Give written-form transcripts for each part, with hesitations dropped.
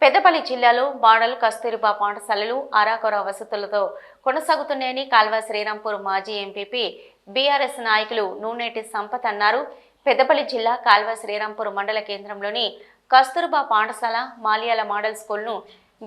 పెద్దపల్లి జిల్లాలో మోడల్ కస్తూరిబా పాఠశాలలు అరాకొర వసతులతో కొనసాగుతున్నాయని కాల్వ శ్రీరాంపూర్ మాజీ ఎంపీపీ బీఆర్ఎస్ నాయకులు నూనెటి సంపత్ అన్నారు. పెద్దపల్లి జిల్లా కాల్వ శ్రీరాంపూర్ మండల కేంద్రంలోని కస్తూరిబా పాఠశాల మాల్యాల మోడల్ స్కూల్ను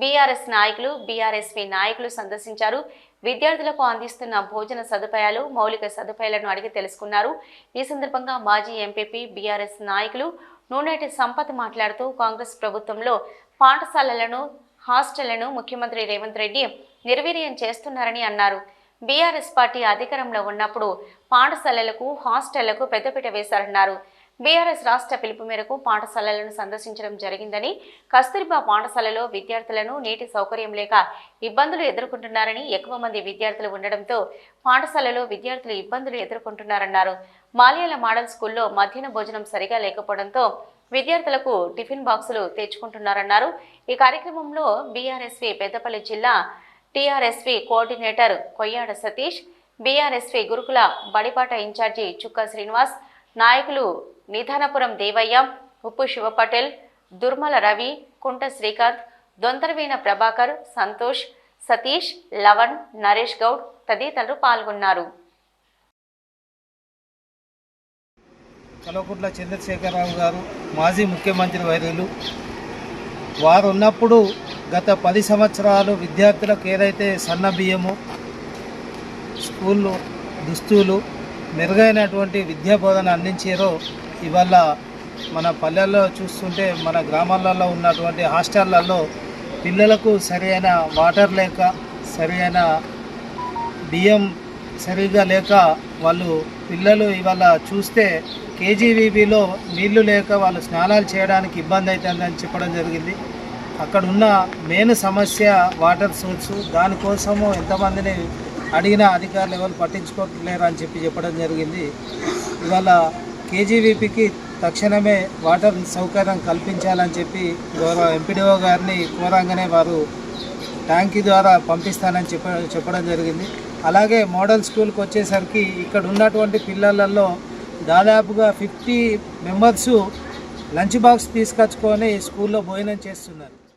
బీఆర్ఎస్ నాయకులు బీఆర్ఎస్పీ నాయకులు సందర్శించారు. విద్యార్థులకు అందిస్తున్న భోజన సదుపాయాలు మౌలిక సదుపాయాలను అడిగి తెలుసుకున్నారు. ఈ సందర్భంగా మాజీ ఎంపీపీ బీఆర్ఎస్ నాయకులు నూనెటి సంపత్ మాట్లాడుతూ కాంగ్రెస్ ప్రభుత్వంలో పాఠశాలలను హాస్టళ్లను ముఖ్యమంత్రి రేవంత్ రెడ్డి నిర్వీర్యం చేస్తున్నారని అన్నారు. బీఆర్ఎస్ పార్టీ అధికారంలో ఉన్నప్పుడు పాఠశాలలకు హాస్టళ్లకు పెద్దపీట వేశారన్నారు. బీఆర్ఎస్ రాష్ట్ర పిలుపు మేరకు పాఠశాలలను సందర్శించడం జరిగిందని, కస్తూరిబా పాఠశాలలో విద్యార్థులను నీటి సౌకర్యం లేక ఇబ్బందులు ఎదుర్కొంటున్నారని, ఎక్కువ మంది విద్యార్థులు ఉండడంతో పాఠశాలలో విద్యార్థులు ఇబ్బందులు ఎదుర్కొంటున్నారన్నారు. మాల్యాల మోడల్ స్కూల్లో మధ్యాహ్న భోజనం సరిగా లేకపోవడంతో విద్యార్థులకు టిఫిన్ బాక్సులు తెచ్చుకుంటున్నారన్నారు. ఈ కార్యక్రమంలో బీఆర్ఎస్పీ పెద్దపల్లి జిల్లా TRSP coordinator Koyyada Satish, BRSP గురుకుల బడిపాట ఇన్ఛార్జి చుక్క శ్రీనివాస్, నాయకులు నిధానపురం దేవయ్య, ఉప్పు శివపటేల్, దుర్మల రవి, కుంట శ్రీకాంత్, దొంతరవీణ ప్రభాకర్, సంతోష్, సతీష్, లవణ్, నరేష్ గౌడ్ తదితరులు పాల్గొన్నారు. కల్వకుంట్ల చంద్రశేఖరరావు గారు మాజీ ముఖ్యమంత్రి వర్యులు. వారు ఉన్నప్పుడు గత 10 సంవత్సరాలు విద్యార్థులకు ఏదైతే సన్న బియ్యము, స్కూళ్ళు దుస్తులు, మెరుగైనటువంటి విద్యా బోధన అందించారో ఇవాళ మన పల్లెల్లో చూస్తుంటే, మన గ్రామాలలో ఉన్నటువంటి హాస్టళ్లలో పిల్లలకు సరైన వాటర్ లేక, సరైన బియ్యం సరిగా లేక వాళ్ళు పిల్లలు ఇవాళ చూస్తే కేజీవీబీలో నీళ్లు లేక వాళ్ళు స్నానాలు చేయడానికి ఇబ్బంది అవుతుందని చెప్పడం జరిగింది. అక్కడ ఉన్న మెయిన్ సమస్య వాటర్ సోర్సు. దానికోసము ఎంతమందిని అడిగినా అధికారులు ఎవరు పట్టించుకోలేరు అని చెప్పడం జరిగింది. ఇవాళ కేజీవీపీకి తక్షణమే వాటర్ సౌకర్యం కల్పించాలని చెప్పి గౌరవ ఎంపీడీఓ గారిని కోరంగానే వారు ట్యాంకీ ద్వారా పంపిస్తానని చెప్పడం జరిగింది. అలాగే మోడల్ స్కూల్కి వచ్చేసరికి ఇక్కడ ఉన్నటువంటి పిల్లలలో దాదాపుగా 50 మెంబర్సు లంచ్ బాక్స్ తీసుకొచ్చుకొని స్కూల్లో భోజనం చేస్తున్నారు.